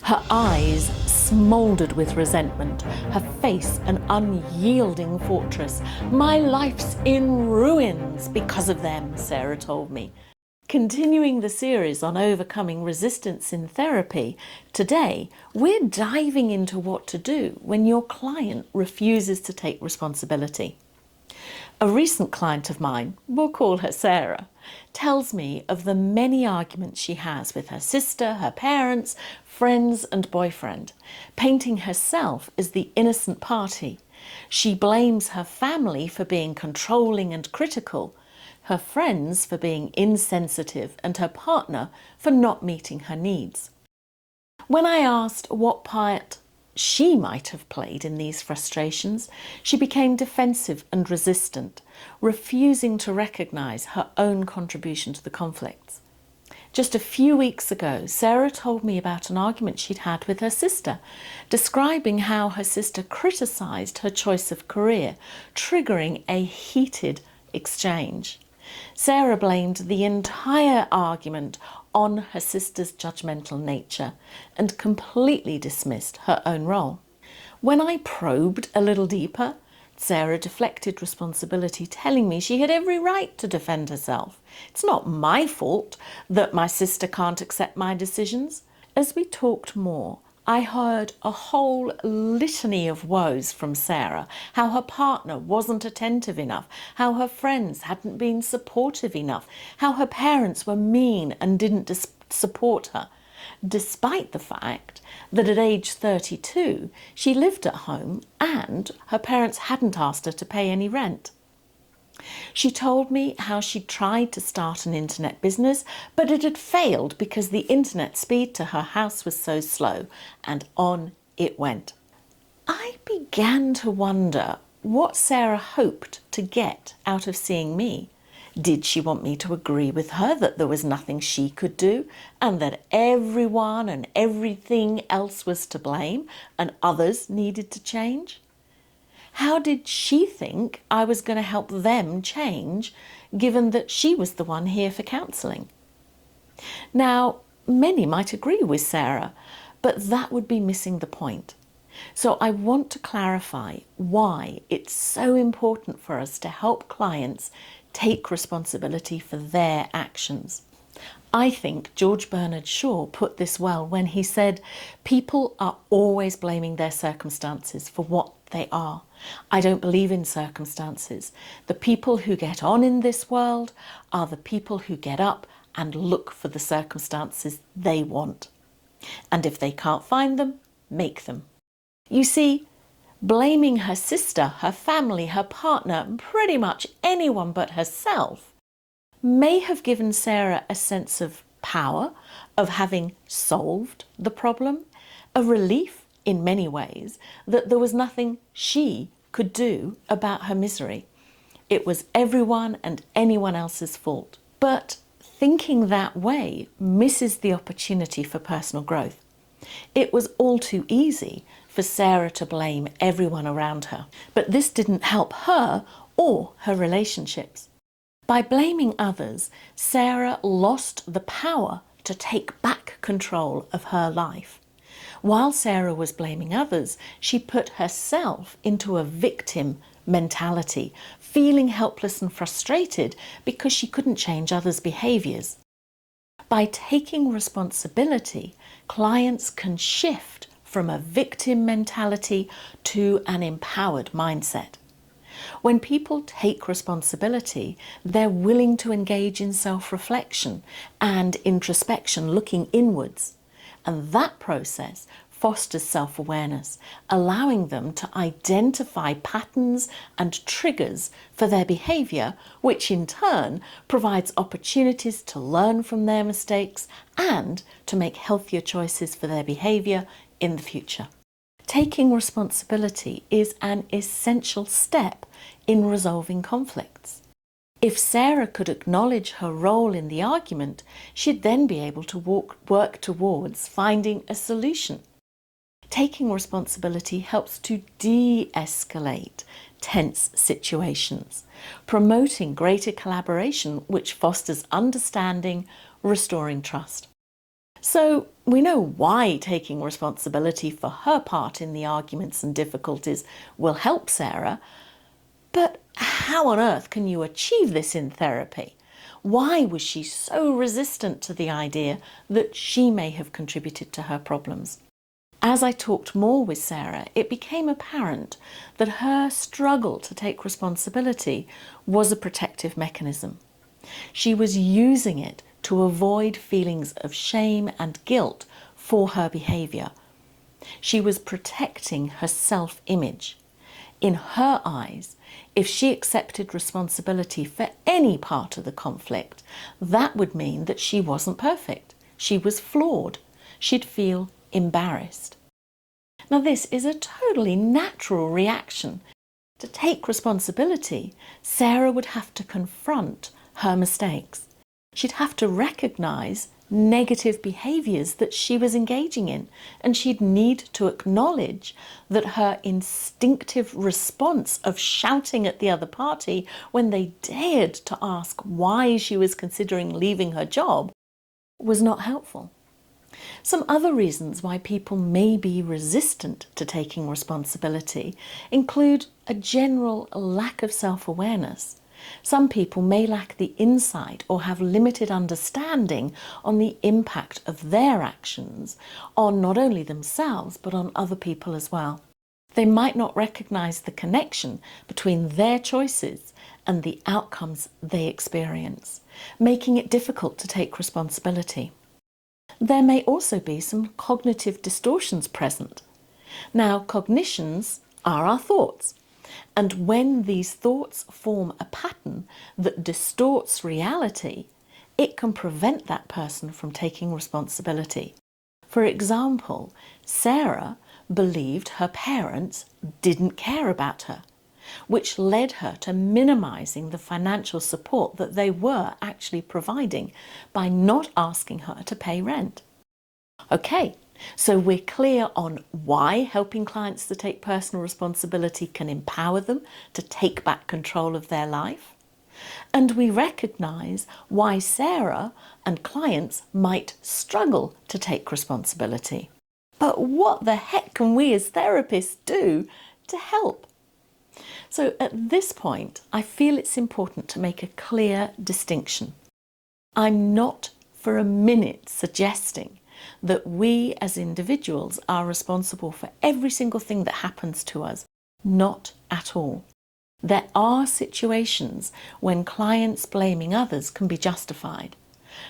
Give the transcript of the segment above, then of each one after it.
Her eyes smouldered with resentment, her face an unyielding fortress. "My life's in ruins because of them," Sarah told me. Continuing the series on overcoming resistance in therapy, today we're diving into what to do when your client refuses to take responsibility. A recent client of mine, we'll call her Sarah, tells me of the many arguments she has with her sister, her parents, friends and boyfriend, painting herself as the innocent party. She blames her family for being controlling and critical, her friends for being insensitive, and her partner for not meeting her needs. When I asked what part she might have played in these frustrations, she became defensive and resistant, refusing to recognise her own contribution to the conflicts. Just a few weeks ago, Sarah told me about an argument she'd had with her sister, describing how her sister criticised her choice of career, triggering a heated exchange. Sarah blamed the entire argument on her sister's judgmental nature and completely dismissed her own role. When I probed a little deeper, Sarah deflected responsibility, telling me she had every right to defend herself. "It's not my fault that my sister can't accept my decisions." As we talked more, I heard a whole litany of woes from Sarah, how her partner wasn't attentive enough, how her friends hadn't been supportive enough, how her parents were mean and didn't support her, despite the fact that at age 32 she lived at home and her parents hadn't asked her to pay any rent. She told me how she'd tried to start an internet business, but it had failed because the internet speed to her house was so slow, and on it went. I began to wonder what Sarah hoped to get out of seeing me. Did she want me to agree with her that there was nothing she could do and that everyone and everything else was to blame and others needed to change? How did she think I was going to help them change, given that she was the one here for counselling? Now, many might agree with Sarah, but that would be missing the point. So I want to clarify why it's so important for us to help clients take responsibility for their actions. I think George Bernard Shaw put this well when he said, "People are always blaming their circumstances for what they are. I don't believe in circumstances. The people who get on in this world are the people who get up and look for the circumstances they want. And if they can't find them, make them." You see, blaming her sister, her family, her partner, pretty much anyone but herself, may have given Sarah a sense of power, of having solved the problem, a relief in many ways that there was nothing she could do about her misery. It was everyone and anyone else's fault. But thinking that way misses the opportunity for personal growth. It was all too easy for Sarah to blame everyone around her, but this didn't help her or her relationships. By blaming others, Sarah lost the power to take back control of her life. While Sarah was blaming others, she put herself into a victim mentality, feeling helpless and frustrated because she couldn't change others' behaviours. By taking responsibility, clients can shift from a victim mentality to an empowered mindset. When people take responsibility, they're willing to engage in self-reflection and introspection, looking inwards. And that process fosters self-awareness, allowing them to identify patterns and triggers for their behaviour, which in turn provides opportunities to learn from their mistakes and to make healthier choices for their behaviour in the future. Taking responsibility is an essential step in resolving conflicts. If Sarah could acknowledge her role in the argument, she'd then be able to work towards finding a solution. Taking responsibility helps to de-escalate tense situations, promoting greater collaboration, which fosters understanding, restoring trust. So we know why taking responsibility for her part in the arguments and difficulties will help Sarah, but how on earth can you achieve this in therapy? Why was she so resistant to the idea that she may have contributed to her problems? As I talked more with Sarah, it became apparent that her struggle to take responsibility was a protective mechanism. She was using it to avoid feelings of shame and guilt for her behaviour. She was protecting her self-image. In her eyes, if she accepted responsibility for any part of the conflict, that would mean that she wasn't perfect. She was flawed. She'd feel embarrassed. Now, this is a totally natural reaction. To take responsibility, Sarah would have to confront her mistakes. She'd have to recognise negative behaviours that she was engaging in, and she'd need to acknowledge that her instinctive response of shouting at the other party when they dared to ask why she was considering leaving her job was not helpful. Some other reasons why people may be resistant to taking responsibility include a general lack of self-awareness. Some people may lack the insight or have limited understanding on the impact of their actions on not only themselves but on other people as well. They might not recognise the connection between their choices and the outcomes they experience, making it difficult to take responsibility. There may also be some cognitive distortions present. Now, cognitions are our thoughts, and when these thoughts form a pattern that distorts reality, it can prevent that person from taking responsibility. For example, Sarah believed her parents didn't care about her, which led her to minimising the financial support that they were actually providing by not asking her to pay rent. Okay, so we're clear on why helping clients to take personal responsibility can empower them to take back control of their life. And we recognise why Sarah and clients might struggle to take responsibility. But what the heck can we as therapists do to help? So at this point, I feel it's important to make a clear distinction. I'm not for a minute suggesting that we as individuals are responsible for every single thing that happens to us. Not at all. There are situations when clients blaming others can be justified.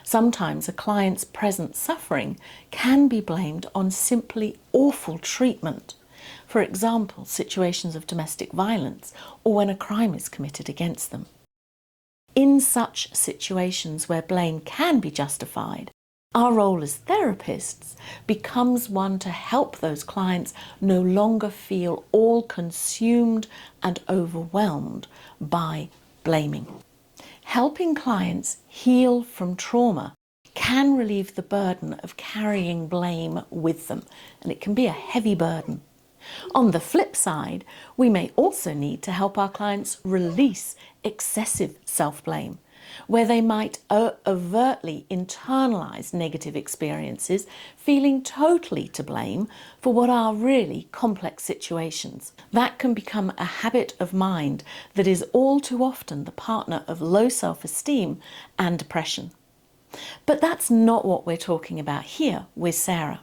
Sometimes a client's present suffering can be blamed on simply awful treatment. For example, situations of domestic violence or when a crime is committed against them. In such situations where blame can be justified, our role as therapists becomes one to help those clients no longer feel all consumed and overwhelmed by blaming. Helping clients heal from trauma can relieve the burden of carrying blame with them, and it can be a heavy burden. On the flip side, we may also need to help our clients release excessive self-blame, where they might overtly internalise negative experiences, feeling totally to blame for what are really complex situations. That can become a habit of mind that is all too often the partner of low self-esteem and depression. But that's not what we're talking about here with Sarah.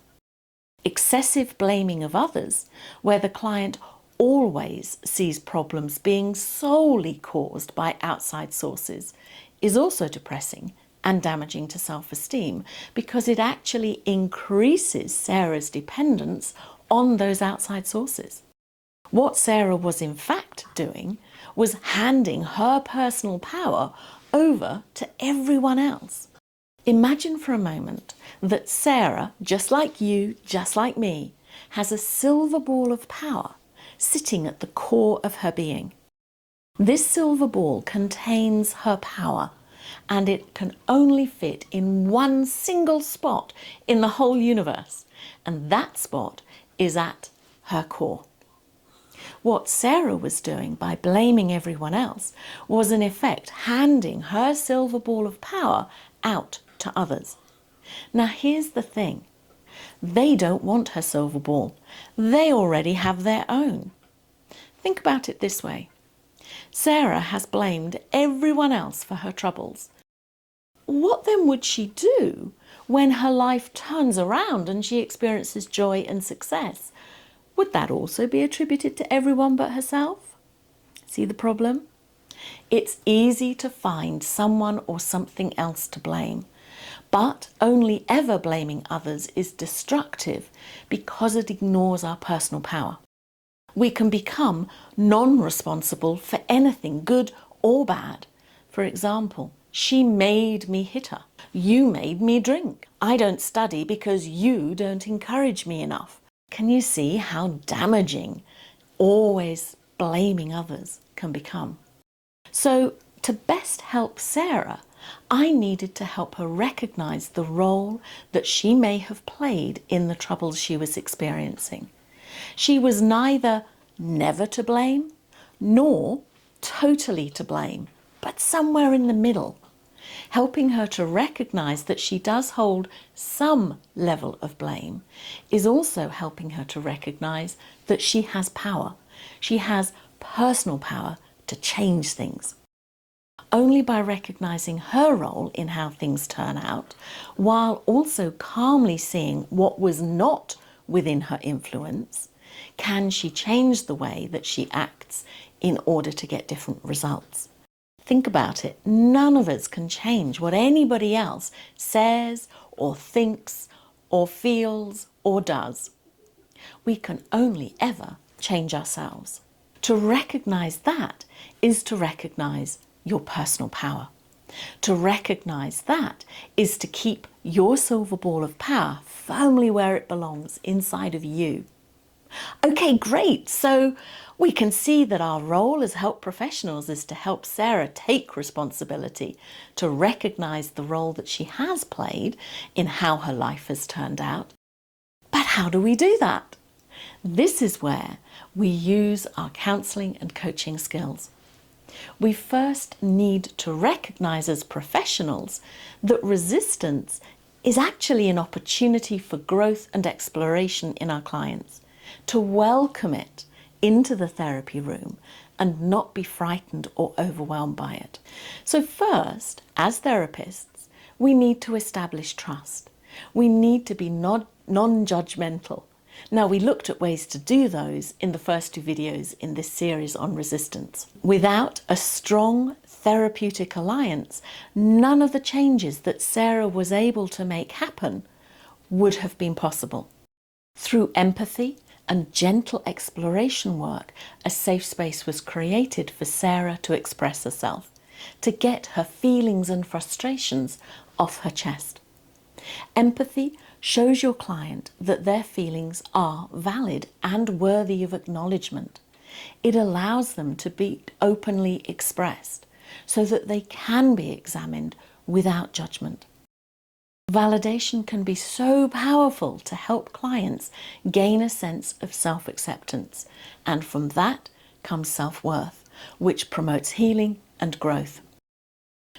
Excessive blaming of others, where the client always sees problems being solely caused by outside sources, is also depressing and damaging to self-esteem because it actually increases Sarah's dependence on those outside sources. What Sarah was in fact doing was handing her personal power over to everyone else. Imagine for a moment that Sarah, just like you, just like me, has a silver ball of power sitting at the core of her being. This silver ball contains her power, and it can only fit in one single spot in the whole universe, and that spot is at her core. What Sarah was doing by blaming everyone else was in effect handing her silver ball of power out to others. Now here's the thing. They don't want her silver ball. They already have their own. Think about it this way. Sarah has blamed everyone else for her troubles. What then would she do when her life turns around and she experiences joy and success? Would that also be attributed to everyone but herself? See the problem? It's easy to find someone or something else to blame, but only ever blaming others is destructive because it ignores our personal power. We can become non-responsible for anything, good or bad. For example, she made me hit her. You made me drink. I don't study because you don't encourage me enough. Can you see how damaging always blaming others can become? So to best help Sarah, I needed to help her recognize the role that she may have played in the troubles she was experiencing. She was neither never to blame nor totally to blame, but somewhere in the middle. Helping her to recognize that she does hold some level of blame is also helping her to recognize that she has power. She has personal power to change things. Only by recognizing her role in how things turn out, while also calmly seeing what was not within her influence, can she change the way that she acts in order to get different results. Think about it. None of us can change what anybody else says or thinks or feels or does. We can only ever change ourselves. To recognize that is to recognize your personal power. To recognize that is to keep your silver ball of power firmly where it belongs, inside of you. Okay, great. So we can see that our role as health professionals is to help Sarah take responsibility, to recognize the role that she has played in how her life has turned out. But how do we do that? This is where we use our counseling and coaching skills. We first need to recognize as professionals that resistance is actually an opportunity for growth and exploration in our clients, to welcome it into the therapy room and not be frightened or overwhelmed by it. So first, as therapists, we need to establish trust. We need to be non-judgmental. Now, we looked at ways to do those in the first two videos in this series on resistance. Without a strong therapeutic alliance, none of the changes that Sarah was able to make happen would have been possible. Through empathy and gentle exploration work, a safe space was created for Sarah to express herself, to get her feelings and frustrations off her chest. Empathy shows your client that their feelings are valid and worthy of acknowledgement. It allows them to be openly expressed so that they can be examined without judgment. Validation can be so powerful to help clients gain a sense of self-acceptance, and from that comes self-worth, which promotes healing and growth.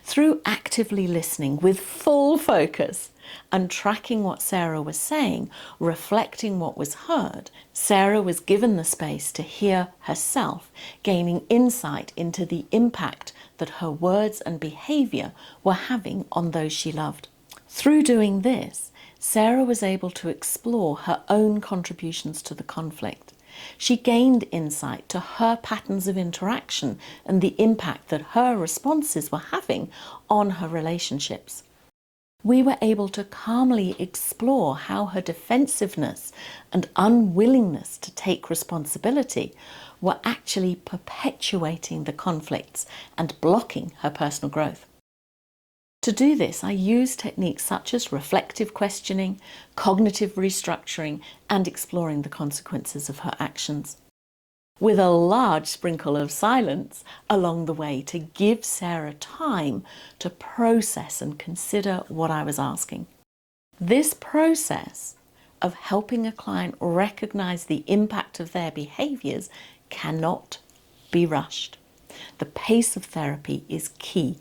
Through actively listening with full focus and tracking what Sarah was saying, reflecting what was heard, Sarah was given the space to hear herself, gaining insight into the impact that her words and behaviour were having on those she loved. Through doing this, Sarah was able to explore her own contributions to the conflict. She gained insight to her patterns of interaction and the impact that her responses were having on her relationships. We were able to calmly explore how her defensiveness and unwillingness to take responsibility were actually perpetuating the conflicts and blocking her personal growth. To do this, I use techniques such as reflective questioning, cognitive restructuring, and exploring the consequences of her actions, with a large sprinkle of silence along the way to give Sarah time to process and consider what I was asking. This process of helping a client recognize the impact of their behaviors cannot be rushed. The pace of therapy is key.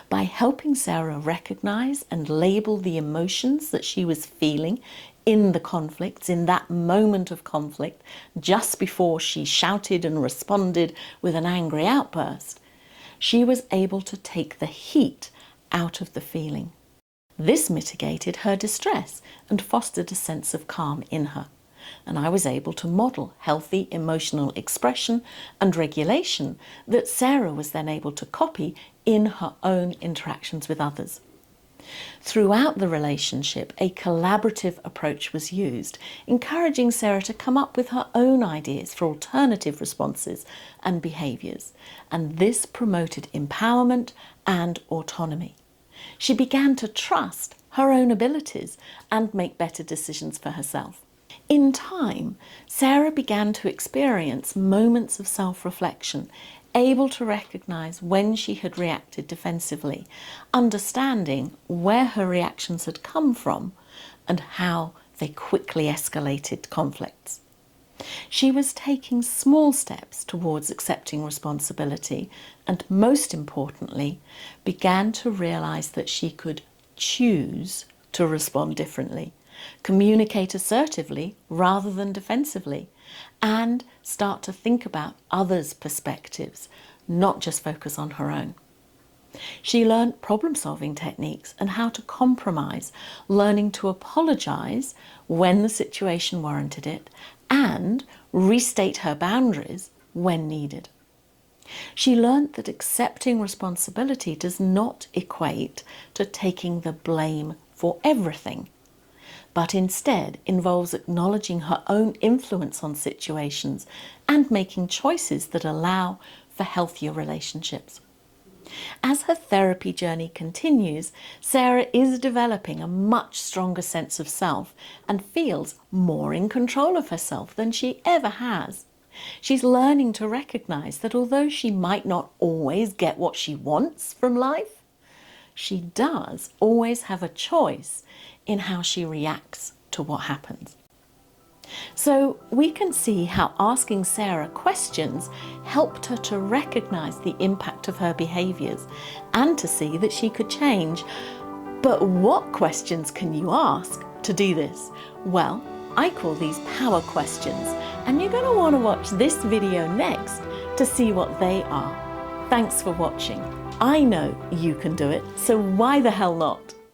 By helping Sarah recognize and label the emotions that she was feeling in the conflicts, in that moment of conflict, just before she shouted and responded with an angry outburst, she was able to take the heat out of the feeling. This mitigated her distress and fostered a sense of calm in her. And I was able to model healthy emotional expression and regulation that Sarah was then able to copy in her own interactions with others. Throughout the relationship, a collaborative approach was used, encouraging Sarah to come up with her own ideas for alternative responses and behaviours, and this promoted empowerment and autonomy. She began to trust her own abilities and make better decisions for herself. In time, Sarah began to experience moments of self-reflection, able to recognise when she had reacted defensively, understanding where her reactions had come from and how they quickly escalated conflicts. She was taking small steps towards accepting responsibility and, most importantly, began to realise that she could choose to respond differently, communicate assertively rather than defensively, and start to think about others' perspectives, not just focus on her own. She learned problem-solving techniques and how to compromise, learning to apologise when the situation warranted it and restate her boundaries when needed. She learned that accepting responsibility does not equate to taking the blame for everything, but instead involves acknowledging her own influence on situations and making choices that allow for healthier relationships. As her therapy journey continues, Sarah is developing a much stronger sense of self and feels more in control of herself than she ever has. She's learning to recognise that although she might not always get what she wants from life, she does always have a choice in how she reacts to what happens. So we can see how asking Sarah questions helped her to recognise the impact of her behaviours and to see that she could change. But what questions can you ask to do this? Well, I call these power questions, and you're going to want to watch this video next to see what they are. Thanks for watching. I know you can do it, so why the hell not?